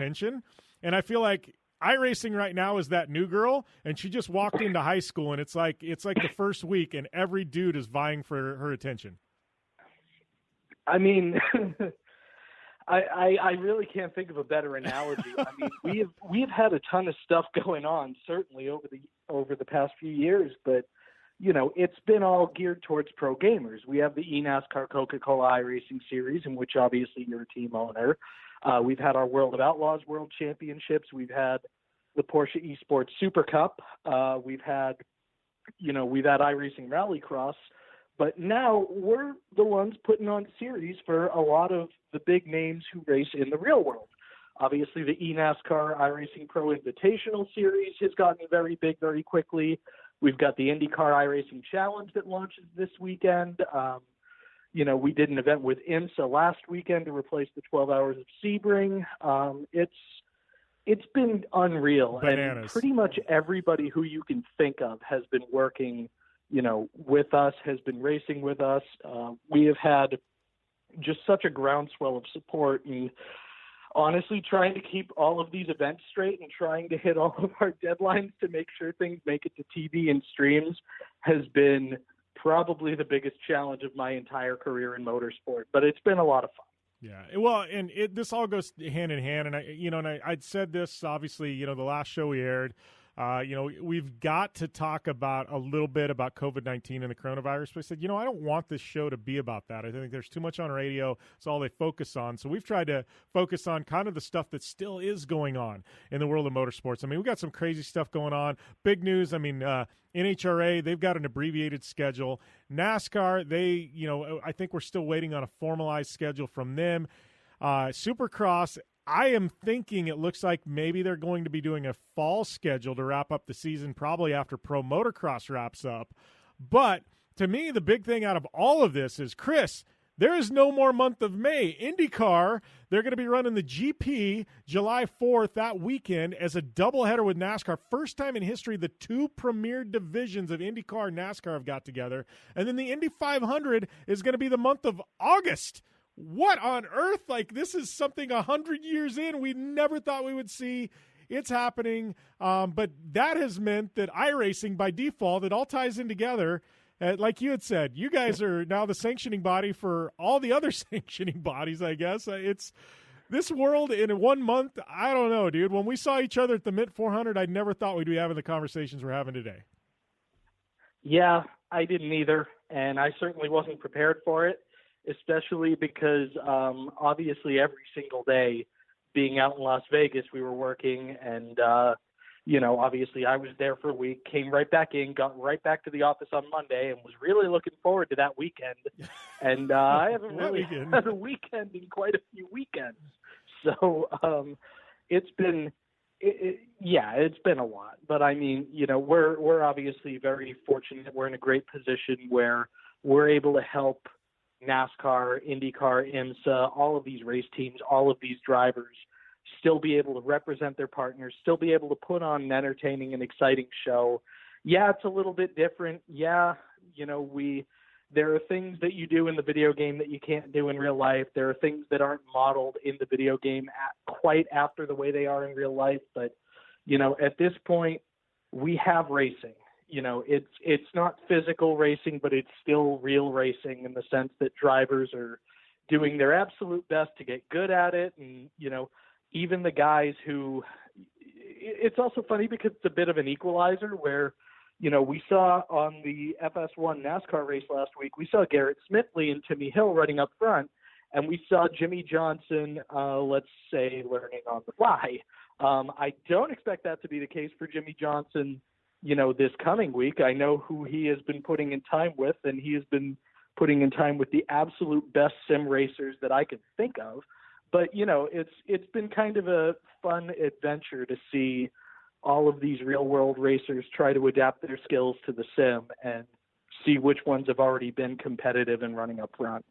attention. And I feel like iRacing right now is that new girl, and she just walked into high school, and it's like the first week, and every dude is vying for her attention. I mean, I really can't think of a better analogy. I mean, we've had a ton of stuff going on, certainly over the past few years, but it's been all geared towards pro gamers. We have the eNASCAR Coca-Cola iRacing Series, in which obviously you're a team owner. We've had our World of Outlaws World Championships. We've had the Porsche Esports Super Cup. We've had iRacing Rallycross. But now we're the ones putting on series for a lot of the big names who race in the real world. Obviously, the eNASCAR iRacing Pro Invitational Series has gotten very big very quickly. We've got the IndyCar iRacing Challenge that launches this weekend. We did an event with IMSA last weekend to replace the 12 Hours of Sebring. It's been unreal. Bananas. And pretty much everybody who you can think of has been working with us, has been racing with us. We have had just such a groundswell of support, and honestly trying to keep all of these events straight and trying to hit all of our deadlines to make sure things make it to TV and streams has been probably the biggest challenge of my entire career in motorsport, but it's been a lot of fun. Yeah, well, and this all goes hand in hand, and I'd said this obviously, the last show we aired. We've got to talk about a little bit about COVID-19 and the coronavirus. But I said, I don't want this show to be about that. I think there's too much on radio. It's all they focus on. So we've tried to focus on kind of the stuff that still is going on in the world of motorsports. I mean, we've got some crazy stuff going on. Big news. I mean, NHRA, they've got an abbreviated schedule. NASCAR, I think we're still waiting on a formalized schedule from them. Supercross, I am thinking it looks like maybe they're going to be doing a fall schedule to wrap up the season, probably after Pro Motocross wraps up. But to me, the big thing out of all of this is, Chris, there is no more month of May. IndyCar, they're going to be running the GP July 4th that weekend as a doubleheader with NASCAR. First time in history, the two premier divisions of IndyCar and NASCAR have got together. And then the Indy 500 is going to be the month of August. What on earth? Like, this is something 100 years in we never thought we would see. It's happening. But that has meant that iRacing, by default, it all ties in together. Like you had said, you guys are now the sanctioning body for all the other sanctioning bodies, I guess. It's this world in 1 month. I don't know, dude. When we saw each other at the Mint 400, I never thought we'd be having the conversations we're having today. Yeah, I didn't either. And I certainly wasn't prepared for it, especially because obviously every single day being out in Las Vegas, we were working and, obviously I was there for a week, came right back in, got right back to the office on Monday and was really looking forward to that weekend. And I haven't really had a weekend in quite a few weekends. So it's been a lot. But I mean, we're obviously very fortunate. We're in a great position where we're able to help NASCAR, IndyCar, IMSA, all of these race teams, all of these drivers still be able to represent their partners, still be able to put on an entertaining and exciting show. Yeah, it's a little bit different. Yeah, there are things that you do in the video game that you can't do in real life. There are things that aren't modeled in the video game quite after the way they are in real life. But, at this point, we have racing. It's not physical racing, but it's still real racing in the sense that drivers are doing their absolute best to get good at it. And, even the guys who – it's also funny because it's a bit of an equalizer where, we saw on the FS1 NASCAR race last week, we saw Garrett Smithley and Timmy Hill running up front, and we saw Jimmy Johnson, let's say, learning on the fly. I don't expect that to be the case for Jimmy Johnson this coming week. I know who he has been putting in time with, and he has been putting in time with the absolute best sim racers that I could think of. But, it's been kind of a fun adventure to see all of these real world racers try to adapt their skills to the sim and see which ones have already been competitive and running up front.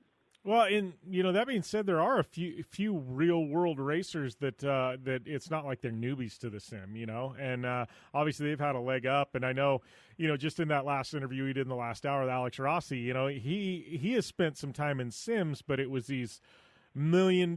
Well, and that being said, there are a few real world racers that it's not like they're newbies to the sim, and obviously they've had a leg up. And I know, just in that last interview he did in the last hour with Alex Rossi, he has spent some time in sims, but it was these $1 million,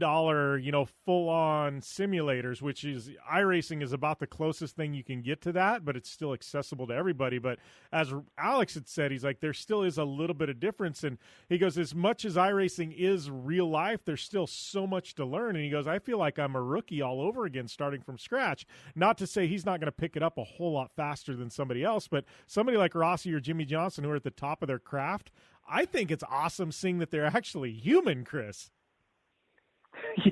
full-on simulators, which is iRacing is about the closest thing you can get to that, but it's still accessible to everybody. But as Alex had said, he's like, there still is a little bit of difference. And he goes, as much as iRacing is real life, there's still so much to learn. And he goes, I feel like I'm a rookie all over again, starting from scratch. Not to say he's not going to pick it up a whole lot faster than somebody else, but somebody like Rossi or Jimmy Johnson, who are at the top of their craft, I think it's awesome seeing that they're actually human, Chris.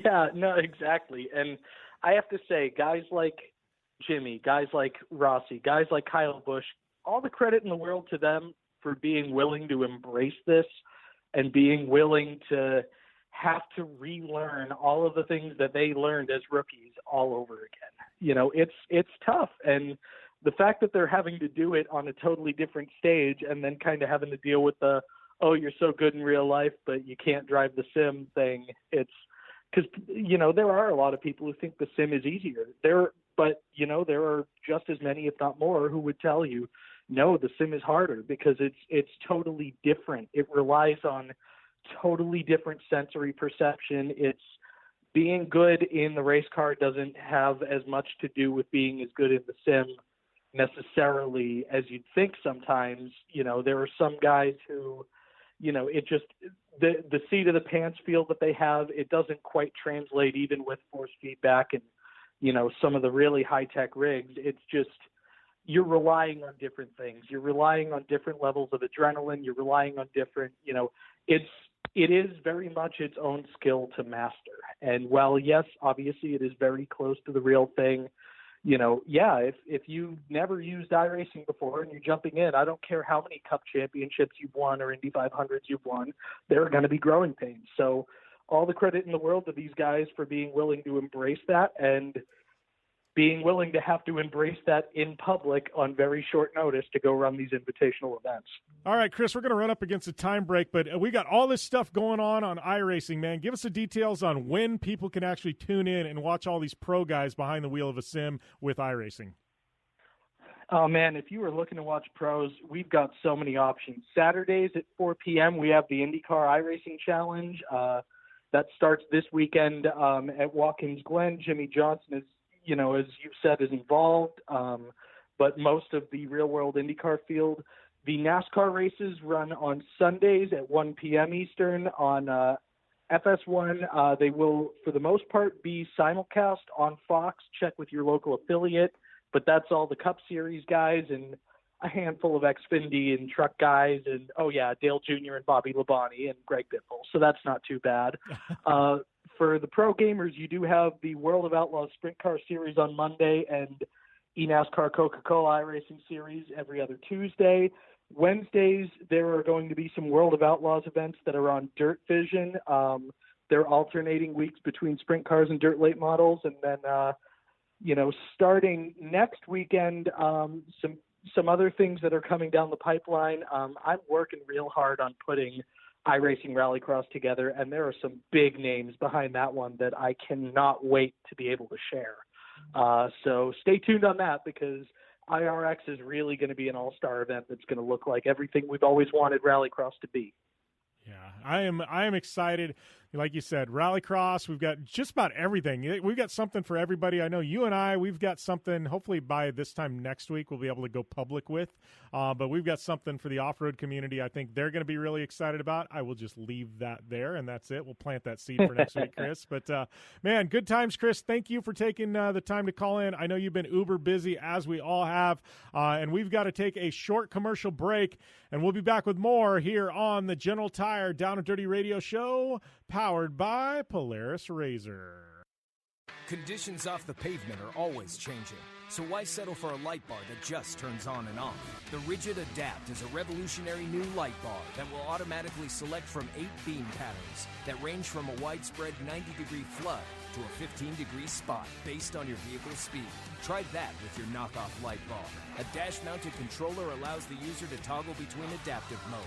Yeah, no, exactly. And I have to say, guys like Jimmy, guys like Rossi, guys like Kyle Busch, all the credit in the world to them for being willing to embrace this and being willing to have to relearn all of the things that they learned as rookies all over again. It's tough. And the fact that they're having to do it on a totally different stage and then kind of having to deal with the, oh, you're so good in real life, but you can't drive the sim thing. It's because, there are a lot of people who think the sim is easier. There are just as many, if not more, who would tell you, no, the sim is harder because it's totally different. It relies on totally different sensory perception. It's being good in the race car doesn't have as much to do with being as good in the sim necessarily as you'd think sometimes. There are some guys who, it just the seat of the pants feel that they have, it doesn't quite translate even with force feedback and, some of the really high-tech rigs. It's just you're relying on different things. You're relying on different levels of adrenaline. You're relying on different, it is very much its own skill to master. And while, yes, obviously it is very close to the real thing, if you've never used iRacing before and you're jumping in, I don't care how many Cup championships you've won or Indy 500s you've won, there are going to be growing pains. So all the credit in the world to these guys for being willing to embrace that and being willing to have to embrace that in public on very short notice to go run these invitational events. All right, Chris, we're going to run up against a time break, but we got all this stuff going on iRacing, man. Give us the details on when people can actually tune in and watch all these pro guys behind the wheel of a sim with iRacing. Oh, man, if you are looking to watch pros, we've got so many options. Saturdays at 4 p.m., we have the IndyCar iRacing Challenge. That starts this weekend at Watkins Glen. Jimmy Johnson is, as you've said, is involved, but most of the real-world IndyCar field. The NASCAR races run on Sundays at 1 p.m. Eastern on FS1. They will, for the most part, be simulcast on Fox. Check with your local affiliate, but that's all the Cup Series guys and a handful of Xfinity and truck guys and, Dale Jr. and Bobby Labonte and Greg Biffle. So that's not too bad. For the pro gamers, you do have the World of Outlaws Sprint Car Series on Monday and eNASCAR Coca-Cola iRacing Series every other Tuesday. Wednesdays, there are going to be some World of Outlaws events that are on Dirt Vision. They're alternating weeks between sprint cars and dirt late models. And then, starting next weekend, some other things that are coming down the pipeline. I'm working real hard on putting iRacing Rallycross together, and there are some big names behind that one that I cannot wait to be able to share. So stay tuned on that because IRX is really going to be an all-star event that's going to look like everything we've always wanted Rallycross to be. Yeah, I am excited. Like you said, Rallycross, we've got just about everything. We've got something for everybody. I know you and I, we've got something, hopefully by this time next week, we'll be able to go public with. But we've got something for the off-road community I think they're going to be really excited about. I will just leave that there, and that's it. We'll plant that seed for next week, Chris. But, man, good times, Chris. Thank you for taking the time to call in. I know you've been uber busy, as we all have, and we've got to take a short commercial break, and we'll be back with more here on the General Tire Down and Dirty Radio Show, powered by Polaris Razor. Conditions off the pavement are always changing, so why settle for a light bar that just turns on and off? The Rigid Adapt is a revolutionary new light bar that will automatically select from 8 beam patterns that range from a widespread 90-degree flood to a 15-degree spot based on your vehicle's speed. Try that with your knockoff light bar. A dash-mounted controller allows the user to toggle between adaptive mode.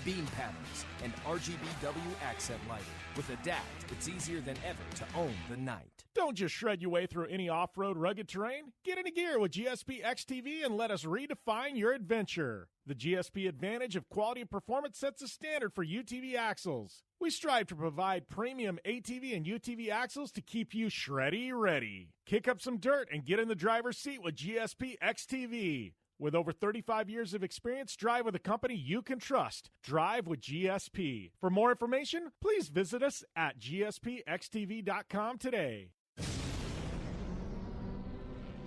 beam patterns, and RGBW accent lighting. With Adapt, it's easier than ever to own the night. Don't just shred your way through any off-road rugged terrain. Get into gear with GSP XTV and let us redefine your adventure. The GSP Advantage of quality and performance sets a standard for UTV axles. We strive to provide premium ATV and UTV axles to keep you shreddy ready. Kick up some dirt and get in the driver's seat with GSP XTV. With over 35 years of experience, drive with a company you can trust. Drive with GSP. For more information, please visit us at gspxtv.com today.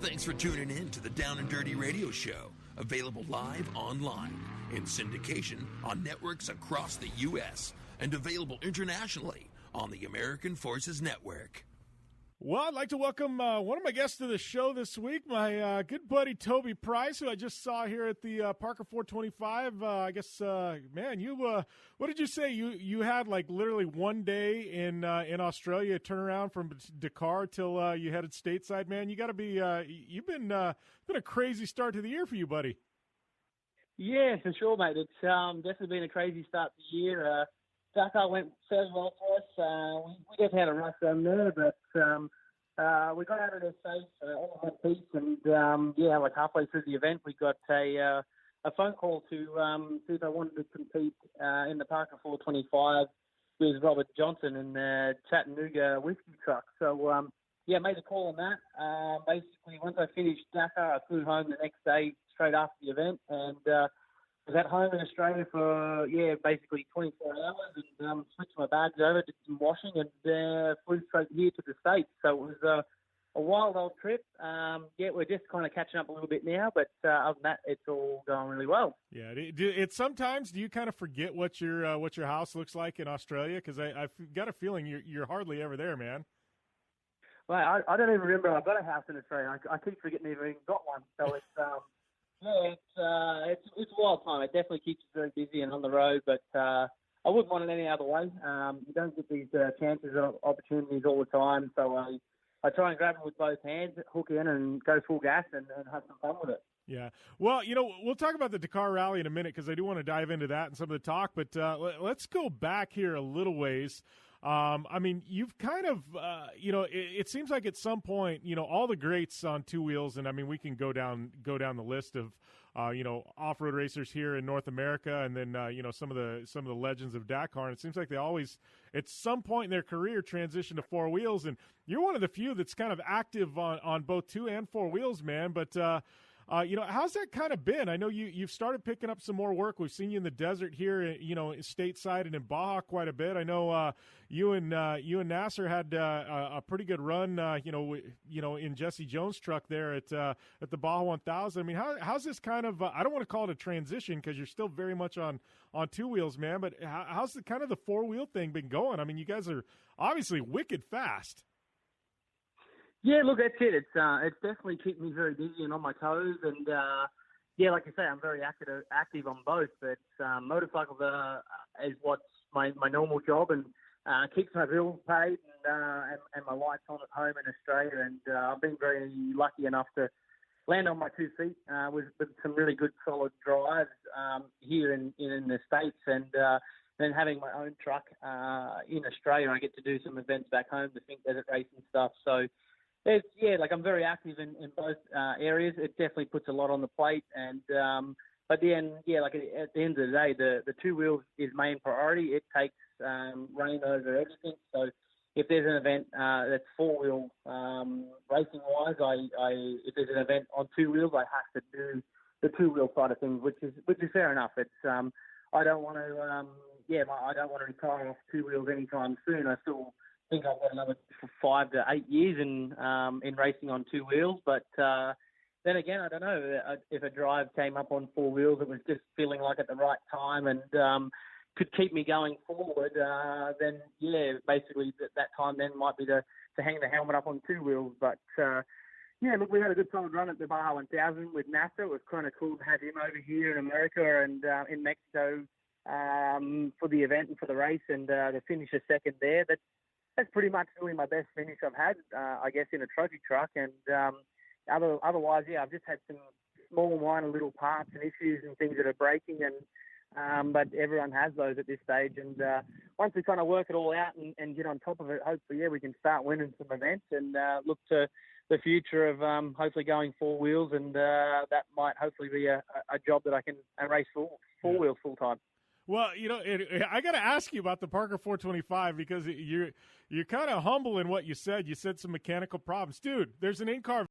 Thanks for tuning in to the Down and Dirty Radio Show, available live online, in syndication on networks across the U.S., and available internationally on the American Forces Network. Well, I'd like to welcome one of my guests to the show this week, my good buddy Toby Price, who I just saw here at the Parker 425. I guess, man, you what did you say? You had like literally one day in Australia, turn around from Dakar till you headed stateside. Man, you got to be you've been a crazy start to the year for you, buddy. Yeah, for sure, mate. It's definitely been a crazy start to the year. Dakar went fairly well for us. We just had a rough run there, but we got out of there safe, all in one piece, and like halfway through the event, we got a phone call to see if I wanted to compete in the Parker 425 with Robert Johnson in the Chattanooga whiskey truck. So made a call on that. Basically, once I finished Dakar, I flew home the next day straight after the event, and was at home in Australia for, basically 24 hours and switched my bags over, did some washing, and flew straight here to the States. So it was a wild old trip. We're just kind of catching up a little bit now, but other than that, it's all going really well. Yeah, it's sometimes, do you kind of forget what your house looks like in Australia? Because I've got a feeling you're hardly ever there, man. Well, I don't even remember I've got a house in Australia. I keep forgetting I've even got one. So it's... it's a wild time. It definitely keeps us very busy and on the road, but I wouldn't want it any other way. You don't get these chances or opportunities all the time, so I try and grab them with both hands, hook in, and go full gas and have some fun with it. Yeah. Well, we'll talk about the Dakar Rally in a minute because I do want to dive into that and some of the talk, but let's go back here a little ways. I mean, you've kind of, it seems like at some point, all the greats on two wheels, and I mean, we can go down the list of, off-road racers here in North America, and then, some of the legends of Dakar. And it seems like they always, at some point in their career, transition to four wheels. And you're one of the few that's kind of active on both two and four wheels, man. But, how's that kind of been? I know you've started picking up some more work. We've seen you in the desert here, stateside and in Baja quite a bit. I know you and Nasser had a pretty good run, in Jesse Jones' truck there at the Baja 1000. I mean, how's this kind of? I don't want to call it a transition because you're still very much on two wheels, man. But how's the kind of the four wheel thing been going? I mean, you guys are obviously wicked fast. Yeah, look, that's it. It's definitely kept me very busy and on my toes. And, like I say, I'm very active on both. But motorcycle is what's my normal job and keeps my bills paid and my lights on at home in Australia. And I've been very lucky enough to land on my 2 feet with some really good solid drives here in the States. And then having my own truck in Australia, I get to do some events back home, the Think Desert Racing stuff. So, I'm very active in both areas. It definitely puts a lot on the plate, and but then at the end of the day, the two wheels is main priority. It takes reign over everything. So if there's an event that's four wheel racing wise, if there's an event on two wheels, I have to do the two wheel side of things, which is fair enough. It's I don't want to I don't want to retire off two wheels anytime soon. I still think I've got another 5 to 8 years in racing on two wheels. But then again, I don't know if a drive came up on four wheels. It was just feeling like at the right time and could keep me going forward. Then basically that time then might be to hang the helmet up on two wheels. But look, we had a good solid run at the Baja 1000 with NASA. It was kind of cool to have him over here in America and in Mexico for the event and for the race, and to finish a second there. That's pretty much really my best finish I've had, I guess, in a trophy truck. And otherwise, I've just had some small, minor little parts and issues and things that are breaking. And But everyone has those at this stage. And once we kind of work it all out and get on top of it, hopefully, we can start winning some events and look to the future of hopefully going four wheels. And that might hopefully be a job that I can race four wheels full time. Well, I got to ask you about the Parker 425 because you're kind of humble in what you said. You said some mechanical problems. Dude, there's an in-car